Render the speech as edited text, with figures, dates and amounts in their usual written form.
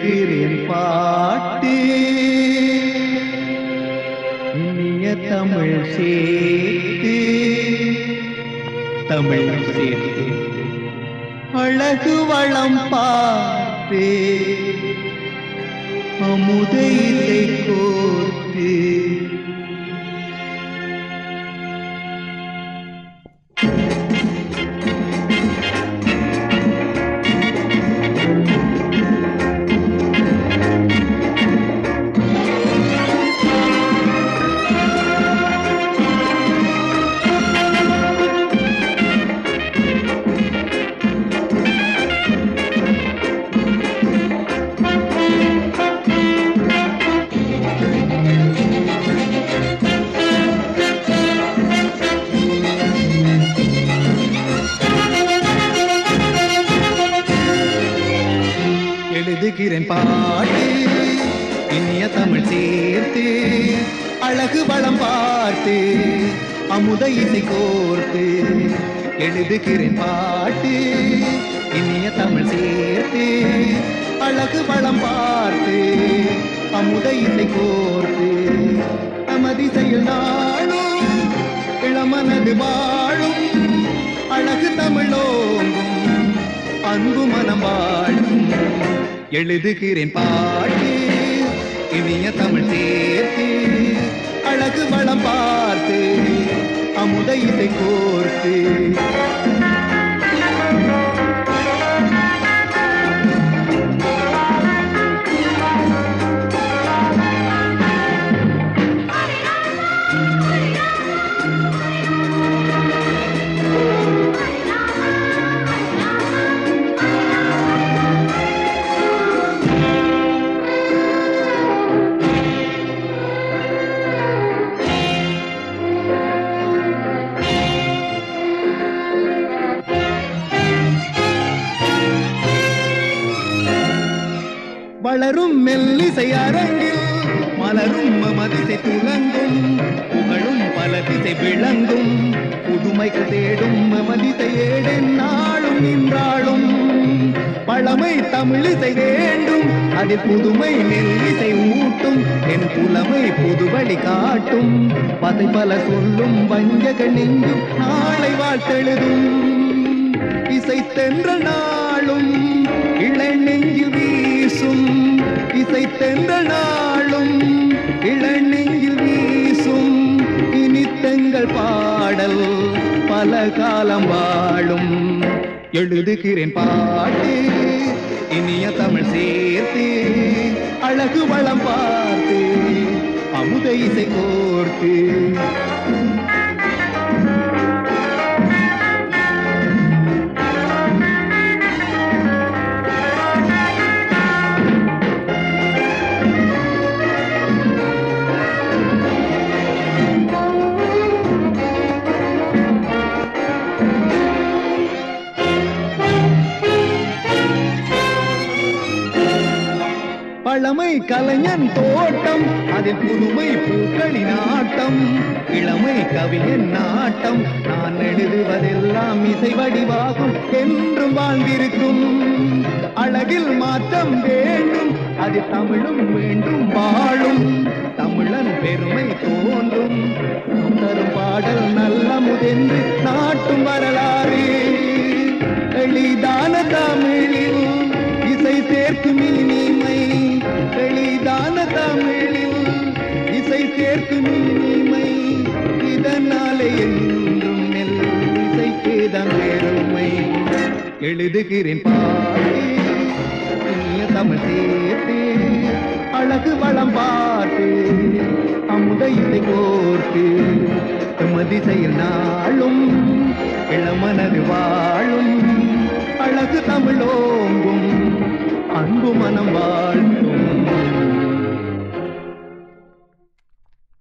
எழுதுகிறேன் பாட்டு இனிய தமிழ் சேர்த்து தமிழ் சேர்த்து அழகு வளம் பார்த்து அமுதை கோர்த்து எழுதுகிறேன் பாட்டு இனிய தமிழ் சேர்த்து அழகு வளம் பார்த்து அமுத இசை கோர்த்து எழுதுகிறேன் பாட்டு இனிய தமிழ் சேர்த்து அழகு வளம் பார்த்து அமுத இசை கோர்த்து நமதிசையில் நாளும் இளமனது வாழும் அழகு தமிழோங்கும் அன்பு மனம் வாழும் எழுதுகிறேன் பாட்டு இனிய தமிழ் சேர்த்து அழகு வளம் பார்த்து அமுத இசை கோர்த்து வளரும் மெல்லிசை அரங்கில் மலரும் மதிசை துலங்கும் புகழும் பல திசை விளங்கும் புதுமைக்கு தேடும் மதிசை ஏடன் நாளும் நின்றாளும் பழமை தமிழிசை வேண்டும் அதில் புதுமை மெல்லிசை ஊட்டும் என் புலமை புதுவழி காட்டும் பதை பல சொல்லும் வஞ்சக நெஞ்சும் நாளை வாழ்த்தெழுதும் இசை தென்ற நாளும் இளை நெஞ்சில் வீசும் இசை தென்ற நாளும் இளை நெஞ்சில் வீசும் இனித்தங்கள் பாடல் பல காலம் வாழும் எழுதுகிறேன் பாட்டு இனிய தமிழ் சேர்த்து அழகு வளம் பார்த்து அமுத இசை கோர்த்து பழமை கலைஞன் தோட்டம் அதில் புதுமை பூக்களின் ஆட்டம் இளமை கவிஞன் நாட்டம் நான் எழுதுவதெல்லாம் இசை வடிவாகும் என்றும் வாழ்ந்திருக்கும் அழகில் மாற்றம் வேண்டும் அது தமிழும் வேண்டும் வாழும் தமிழன் பெருமை தோன்றும் தரும் பாடல் நல்ல முதென்று நாட்டும் வரலாறு எளிதான தமிழில் இசை சேர்க்கும் இனிமை எளிதான தமிழில் இசை சேர்க்கும் இனிமை இதனாலே என்றும் நெல் இசைக்கேதான் பெருமை எழுதுகிறேன் பாட்டு இனிய தமிழ் சேர்த்து அழகு வளம் பார்த்து அமுத இசை கோர்த்து மதிசையில் நாளும் இளமனது வாழும் அழகு தமிழோங்கும் அன்பு மனம் வாழ்